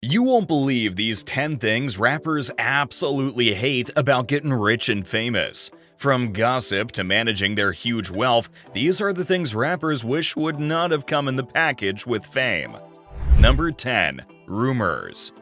You won't believe these 10 things rappers absolutely hate about getting rich and famous. From gossip to managing their huge wealth, these are the things rappers wish would not have come in the package with fame. Number 10. Rumors.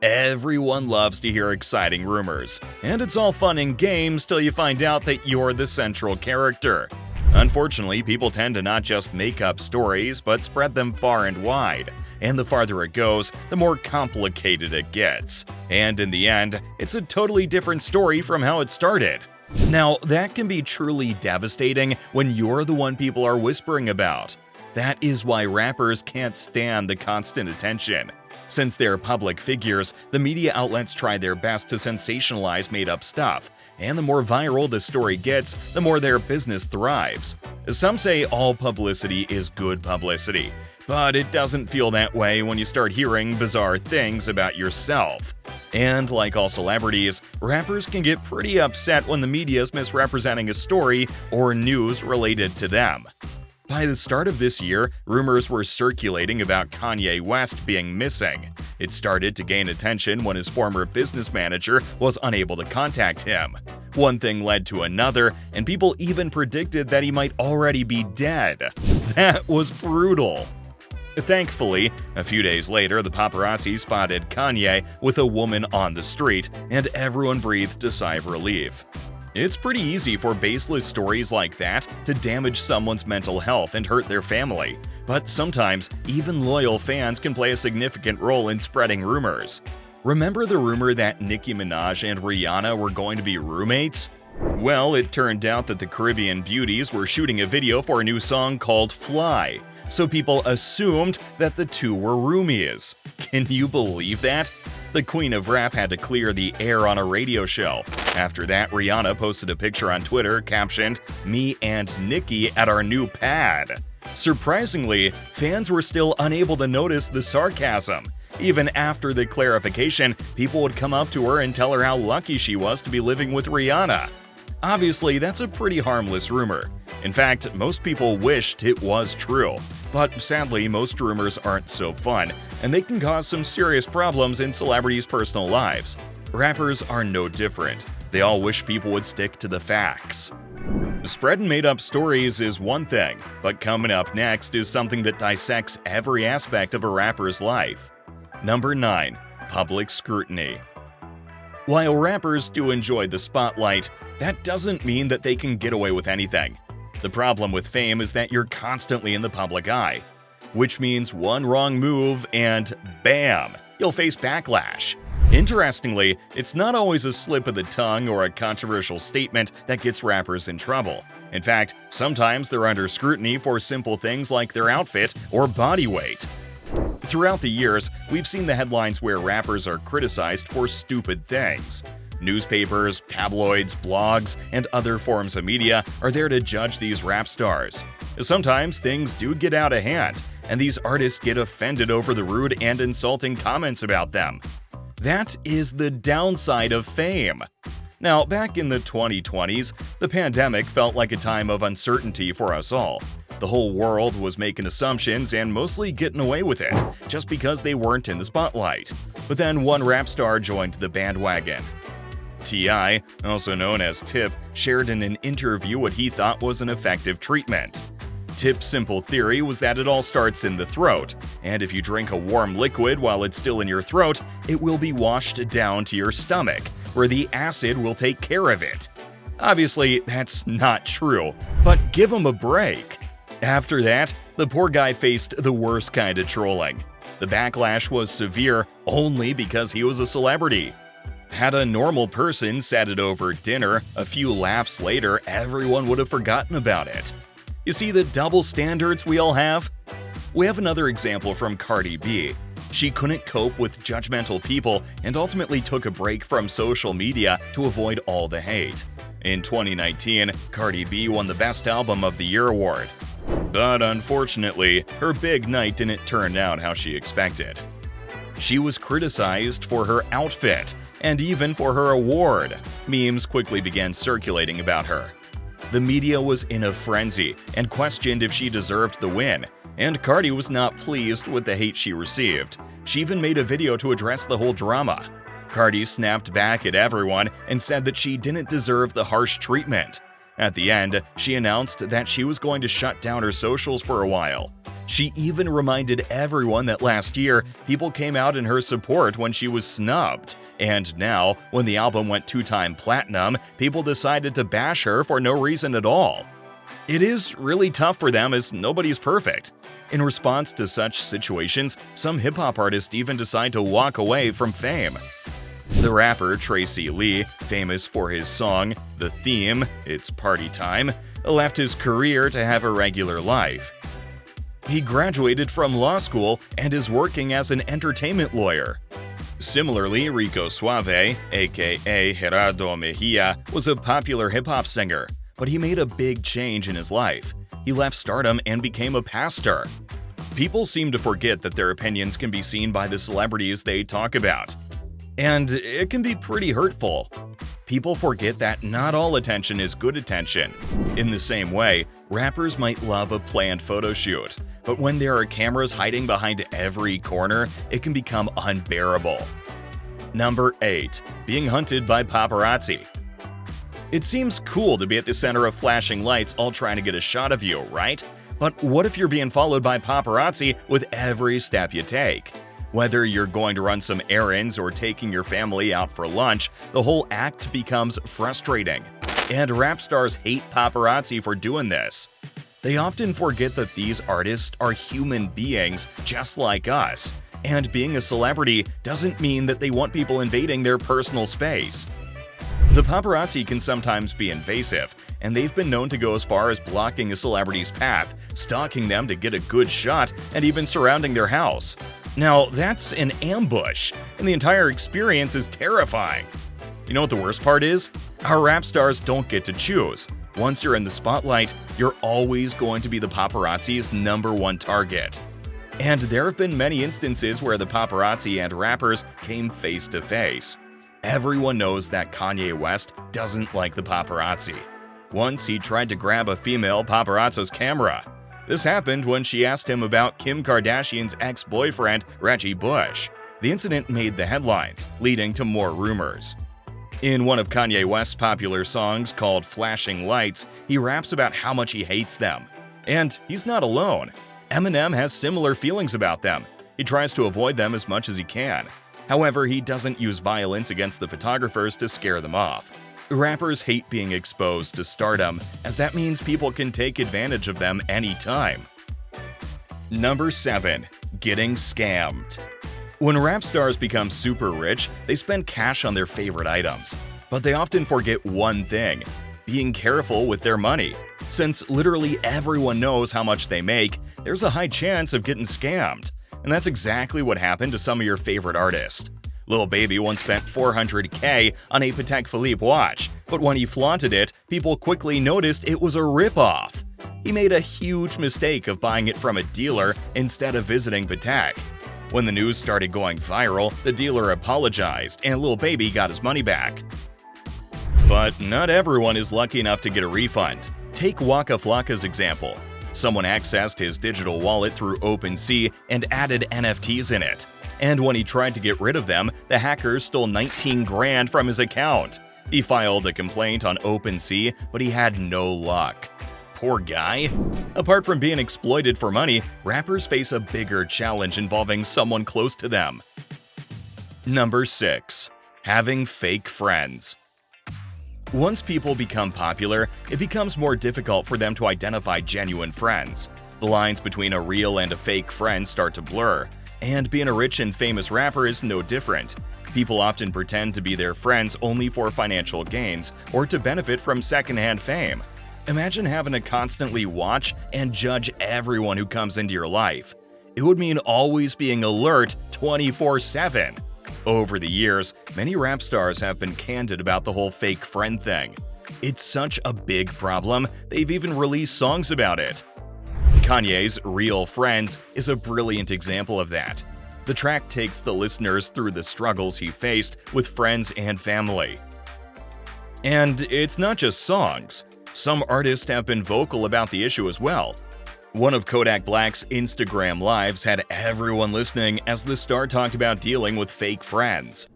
Everyone loves to hear exciting rumors, and it's all fun and games till you find out that you're the central character. Unfortunately, people tend to not just make up stories, but spread them far and wide. And the farther it goes, the more complicated it gets. And in the end, it's a totally different story from how it started. Now, that can be truly devastating when you're the one people are whispering about. That is why rappers can't stand the constant attention. Since they're public figures, the media outlets try their best to sensationalize made-up stuff, and the more viral the story gets, the more their business thrives. Some say all publicity is good publicity, but it doesn't feel that way when you start hearing bizarre things about yourself. And like all celebrities, rappers can get pretty upset when the media is misrepresenting a story or news related to them. By the start of this year, rumors were circulating about Kanye West being missing. It started to gain attention when his former business manager was unable to contact him. One thing led to another, and people even predicted that he might already be dead. That was brutal. Thankfully, a few days later, the paparazzi spotted Kanye with a woman on the street, and everyone breathed a sigh of relief. It's pretty easy for baseless stories like that to damage someone's mental health and hurt their family, but sometimes even loyal fans can play a significant role in spreading rumors. Remember the rumor that Nicki Minaj and Rihanna were going to be roommates? Well, it turned out that the Caribbean Beauties were shooting a video for a new song called Fly, so people assumed that the two were roomies. Can you believe that? The Queen of Rap had to clear the air on a radio show. After that, Rihanna posted a picture on Twitter captioned, "Me and Nicki at our new pad." Surprisingly, fans were still unable to notice the sarcasm. Even after the clarification, people would come up to her and tell her how lucky she was to be living with Rihanna. Obviously, that's a pretty harmless rumor. In fact, most people wished it was true. But sadly, most rumors aren't so fun, and they can cause some serious problems in celebrities' personal lives. Rappers are no different. They all wish people would stick to the facts. Spreading made-up stories is one thing, but coming up next is something that dissects every aspect of a rapper's life. Number 9. Public scrutiny. While rappers do enjoy the spotlight, that doesn't mean that they can get away with anything. The problem with fame is that you're constantly in the public eye, which means one wrong move and bam, you'll face backlash. Interestingly, it's not always a slip of the tongue or a controversial statement that gets rappers in trouble. In fact, sometimes they're under scrutiny for simple things like their outfit or body weight. Throughout the years, we've seen the headlines where rappers are criticized for stupid things. Newspapers, tabloids, blogs, and other forms of media are there to judge these rap stars. Sometimes things do get out of hand, and these artists get offended over the rude and insulting comments about them. That is the downside of fame. Now, back in the 2020s, the pandemic felt like a time of uncertainty for us all. The whole world was making assumptions and mostly getting away with it, just because they weren't in the spotlight. But then one rap star joined the bandwagon. T.I., also known as Tip, shared in an interview what he thought was an effective treatment. Tip's simple theory was that it all starts in the throat, and if you drink a warm liquid while it's still in your throat, it will be washed down to your stomach, where the acid will take care of it. Obviously, that's not true, but give him a break. After that, the poor guy faced the worst kind of trolling. The backlash was severe only because he was a celebrity. Had a normal person said it over dinner, a few laughs later, everyone would have forgotten about it. You see the double standards we all have? We have another example from Cardi B. She couldn't cope with judgmental people and ultimately took a break from social media to avoid all the hate. In 2019, Cardi B won the Best Album of the Year award. But unfortunately, her big night didn't turn out how she expected. She was criticized for her outfit and even for her award. Memes quickly began circulating about her. The media was in a frenzy and questioned if she deserved the win, And Cardi was not pleased with the hate she received. She even made a video to address the whole drama. Cardi snapped back at everyone and said that she didn't deserve the harsh treatment. At the end, she announced that she was going to shut down her socials for a while. She even reminded everyone that last year, people came out in her support when she was snubbed. And now, when the album went 2-time platinum, people decided to bash her for no reason at all. It is really tough for them as nobody's perfect. In response to such situations, some hip-hop artists even decide to walk away from fame. The rapper Tracy Lee, famous for his song The Theme, It's Party Time, left his career to have a regular life. He graduated from law school and is working as an entertainment lawyer. Similarly, Rico Suave, aka Gerardo Mejia, was a popular hip-hop singer, but he made a big change in his life. He left stardom and became a pastor. People seem to forget that their opinions can be seen by the celebrities they talk about. And it can be pretty hurtful. People forget that not all attention is good attention. In the same way, rappers might love a planned photo shoot, but when there are cameras hiding behind every corner, it can become unbearable. Number 8. Being hunted by paparazzi. It seems cool to be at the center of flashing lights all trying to get a shot of you, right? But what if you're being followed by paparazzi with every step you take? Whether you're going to run some errands or taking your family out for lunch, the whole act becomes frustrating. And rap stars hate paparazzi for doing this. They often forget that these artists are human beings just like us. And being a celebrity doesn't mean that they want people invading their personal space. The paparazzi can sometimes be invasive, and they've been known to go as far as blocking a celebrity's path, stalking them to get a good shot, and even surrounding their house. Now, that's an ambush, and the entire experience is terrifying. You know what the worst part is? Our rap stars don't get to choose. Once you're in the spotlight, you're always going to be the paparazzi's #1 target. And there have been many instances where the paparazzi and rappers came face to face. Everyone knows that Kanye West doesn't like the paparazzi. Once he tried to grab a female paparazzo's camera. This happened when she asked him about Kim Kardashian's ex-boyfriend, Reggie Bush. The incident made the headlines, leading to more rumors. In one of Kanye West's popular songs called Flashing Lights, he raps about how much he hates them. And he's not alone. Eminem has similar feelings about them. He tries to avoid them as much as he can. However, he doesn't use violence against the photographers to scare them off. Rappers hate being exposed to stardom, as that means people can take advantage of them anytime. Number 7. Getting scammed. When rap stars become super rich, they spend cash on their favorite items. But they often forget one thing: being careful with their money. Since literally everyone knows how much they make, there's a high chance of getting scammed. And that's exactly what happened to some of your favorite artists. Lil Baby once spent $400K on a Patek Philippe watch, but when he flaunted it, people quickly noticed it was a ripoff. He made a huge mistake of buying it from a dealer instead of visiting Patek. When the news started going viral, the dealer apologized and Lil Baby got his money back. But not everyone is lucky enough to get a refund. Take Waka Flocka's example. Someone accessed his digital wallet through OpenSea and added NFTs in it. And when he tried to get rid of them, the hackers stole 19 grand from his account. He filed a complaint on OpenSea, but he had no luck. Poor guy. Apart from being exploited for money, rappers face a bigger challenge involving someone close to them. Number 6. Having fake friends. Once people become popular, it becomes more difficult for them to identify genuine friends. The lines between a real and a fake friend start to blur. And being a rich and famous rapper is no different. People often pretend to be their friends only for financial gains or to benefit from secondhand fame. Imagine having to constantly watch and judge everyone who comes into your life. It would mean always being alert 24/7. Over the years, many rap stars have been candid about the whole fake friend thing. It's such a big problem, they've even released songs about it. Kanye's Real Friends is a brilliant example of that. The track takes the listeners through the struggles he faced with friends and family. And it's not just songs. Some artists have been vocal about the issue as well. One of Kodak Black's Instagram Lives had everyone listening as the star talked about dealing with fake friends.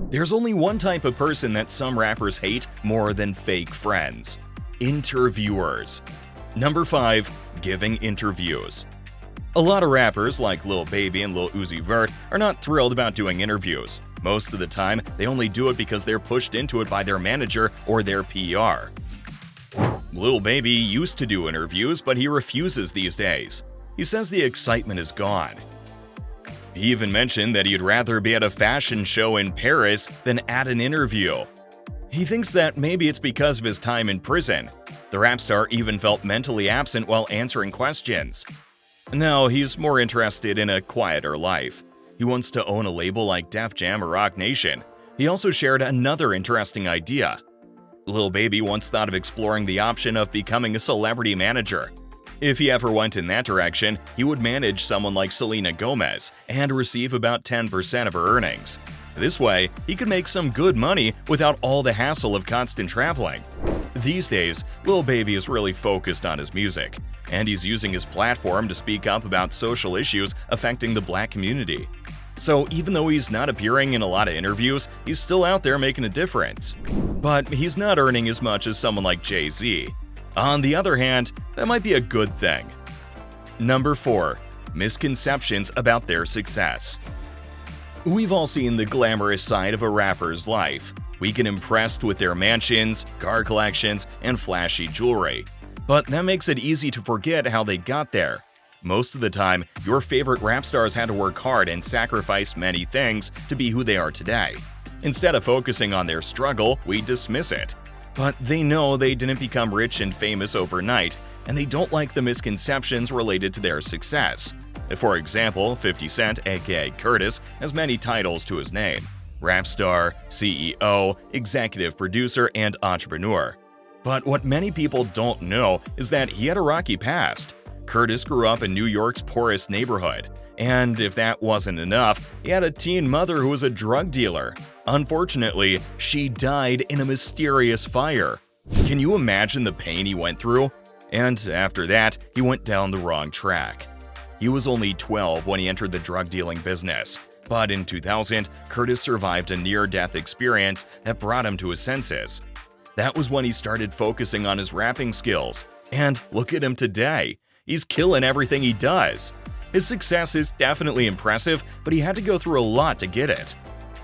There's only one type of person that some rappers hate more than fake friends: interviewers. Number 5. Giving interviews. A lot of rappers like Lil Baby and Lil Uzi Vert are not thrilled about doing interviews. Most of the time, they only do it because they're pushed into it by their manager or their PR. Lil Baby used to do interviews, but he refuses these days. He says the excitement is gone. He even mentioned that he'd rather be at a fashion show in Paris than at an interview. He thinks that maybe it's because of his time in prison. The rap star even felt mentally absent while answering questions. No, he's more interested in a quieter life. He wants to own a label like Def Jam or Roc Nation. He also shared another interesting idea. Lil Baby once thought of exploring the option of becoming a celebrity manager. If he ever went in that direction, he would manage someone like Selena Gomez and receive about 10% of her earnings. This way, he could make some good money without all the hassle of constant traveling. These days, Lil Baby is really focused on his music, and he's using his platform to speak up about social issues affecting the Black community. So even though he's not appearing in a lot of interviews, he's still out there making a difference. But he's not earning as much as someone like Jay-Z. On the other hand, that might be a good thing. Number 4. Misconceptions about their success. We've all seen the glamorous side of a rapper's life. We get impressed with their mansions, car collections, and flashy jewelry. But that makes it easy to forget how they got there. Most of the time, your favorite rap stars had to work hard and sacrifice many things to be who they are today. Instead of focusing on their struggle, we dismiss it. But they know they didn't become rich and famous overnight, and they don't like the misconceptions related to their success. For example, 50 Cent, aka Curtis, has many titles to his name: rap star, CEO, executive producer, and entrepreneur. But what many people don't know is that he had a rocky past. Curtis grew up in New York's poorest neighborhood, and if that wasn't enough, he had a teen mother who was a drug dealer. Unfortunately, she died in a mysterious fire. Can you imagine the pain he went through? And after that, he went down the wrong track. He was only 12 when he entered the drug dealing business, but in 2000, Curtis survived a near-death experience that brought him to his senses. That was when he started focusing on his rapping skills, and look at him today. He's killing everything he does. His success is definitely impressive, but he had to go through a lot to get it.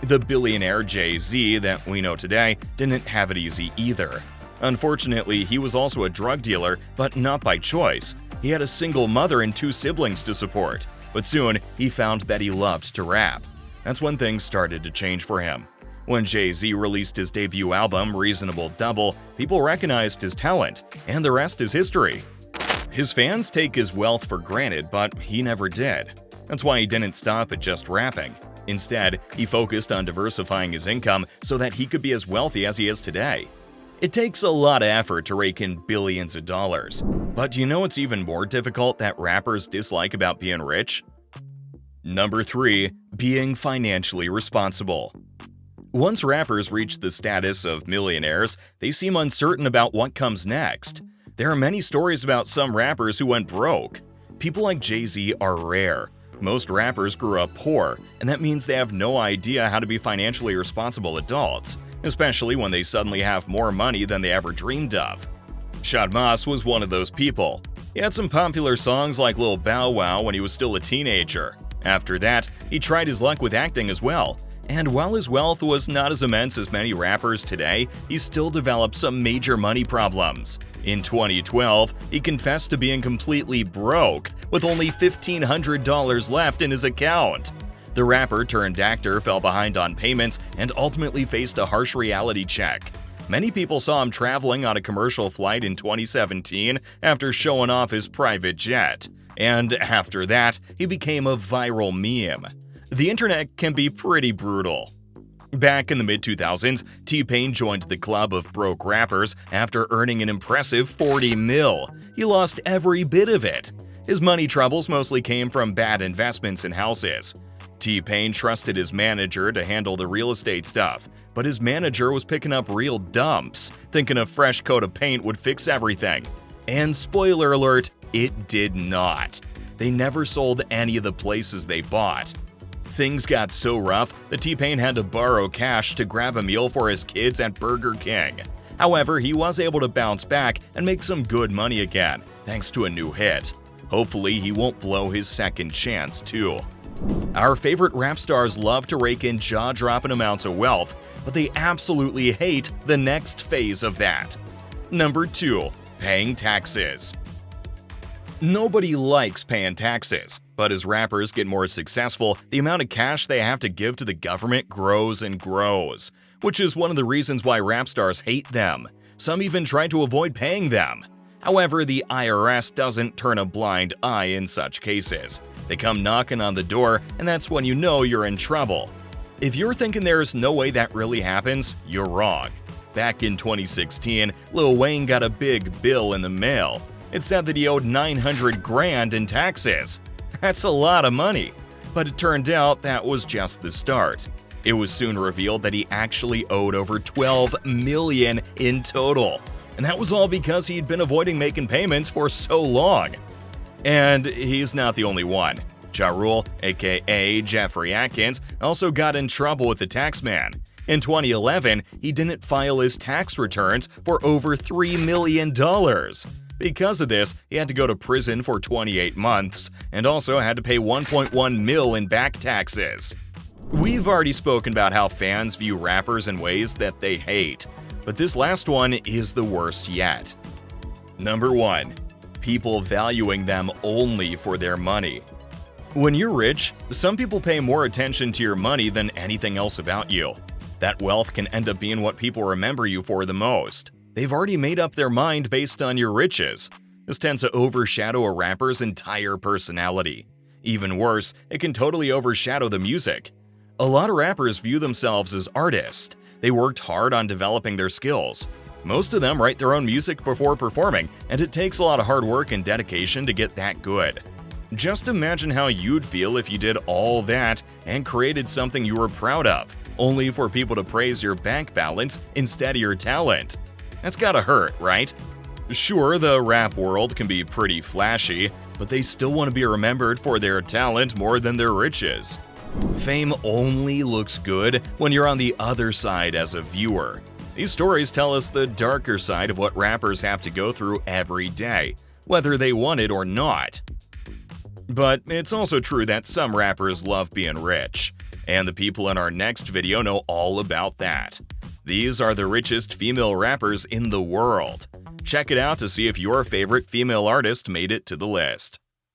The billionaire Jay-Z that we know today didn't have it easy either. Unfortunately, he was also a drug dealer, but not by choice. He had a single mother and 2 siblings to support, but soon he found that he loved to rap. That's when things started to change for him. When Jay-Z released his debut album, Reasonable Double, people recognized his talent, and the rest is history. His fans take his wealth for granted, but he never did. That's why he didn't stop at just rapping. Instead, he focused on diversifying his income so that he could be as wealthy as he is today. It takes a lot of effort to rake in billions of dollars. But do you know what's even more difficult that rappers dislike about being rich? Number 3. Being financially responsible. Once rappers reach the status of millionaires, they seem uncertain about what comes next. There are many stories about some rappers who went broke. People like Jay-Z are rare. Most rappers grew up poor, and that means they have no idea how to be financially responsible adults, especially when they suddenly have more money than they ever dreamed of. Shad Moss was one of those people. He had some popular songs like Lil Bow Wow when he was still a teenager. After that, he tried his luck with acting as well. And while his wealth was not as immense as many rappers today, he still developed some major money problems. In 2012, he confessed to being completely broke, with only $1,500 left in his account. The rapper turned actor fell behind on payments and ultimately faced a harsh reality check. Many people saw him traveling on a commercial flight in 2017 after showing off his private jet. And after that, he became a viral meme. The internet can be pretty brutal. Back in the mid-2000s, T-Pain joined the club of broke rappers after earning an impressive $40 million. He lost every bit of it. His money troubles mostly came from bad investments in houses. T-Pain trusted his manager to handle the real estate stuff, but his manager was picking up real dumps, thinking a fresh coat of paint would fix everything. And spoiler alert, It did not. They never sold any of the places they bought. Things got so rough that T-Pain had to borrow cash to grab a meal for his kids at Burger King. However, he was able to bounce back and make some good money again, thanks to a new hit. Hopefully, he won't blow his second chance, too. Our favorite rap stars love to rake in jaw-dropping amounts of wealth, but they absolutely hate the next phase of that. Number 2. Paying taxes. Nobody likes paying taxes, but as rappers get more successful, the amount of cash they have to give to the government grows and grows, which is one of the reasons why rap stars hate them. Some even try to avoid paying them. However, the IRS doesn't turn a blind eye in such cases. They come knocking on the door, and that's when you know you're in trouble. If you're thinking there's no way that really happens, you're wrong. Back in 2016, Lil Wayne got a big bill in the mail. It said that he owed $900,000 in taxes. That's a lot of money. But it turned out that was just the start. It was soon revealed that he actually owed over $12 million in total. And that was all because he'd been avoiding making payments for so long. And he's not the only one. Ja Rule, aka Jeffrey Atkins, also got in trouble with the tax man. In 2011, he didn't file his tax returns for over $3 million. Because of this, he had to go to prison for 28 months and also had to pay $1.1 million in back taxes. We've already spoken about how fans view rappers in ways that they hate, but this last one is the worst yet. Number 1. People valuing them only for their money. When you're rich, some people pay more attention to your money than anything else about you. That wealth can end up being what people remember you for the most. They've already made up their mind based on your riches. This tends to overshadow a rapper's entire personality. Even worse, it can totally overshadow the music. A lot of rappers view themselves as artists. They worked hard on developing their skills. Most of them write their own music before performing, and it takes a lot of hard work and dedication to get that good. Just imagine how you'd feel if you did all that and created something you were proud of, only for people to praise your bank balance instead of your talent. That's gotta hurt, right? Sure, the rap world can be pretty flashy, but they still want to be remembered for their talent more than their riches. Fame only looks good when you're on the other side as a viewer. These stories tell us the darker side of what rappers have to go through every day, whether they want it or not. But it's also true that some rappers love being rich, and the people in our next video know all about that. These are the richest female rappers in the world. Check it out to see if your favorite female artist made it to the list.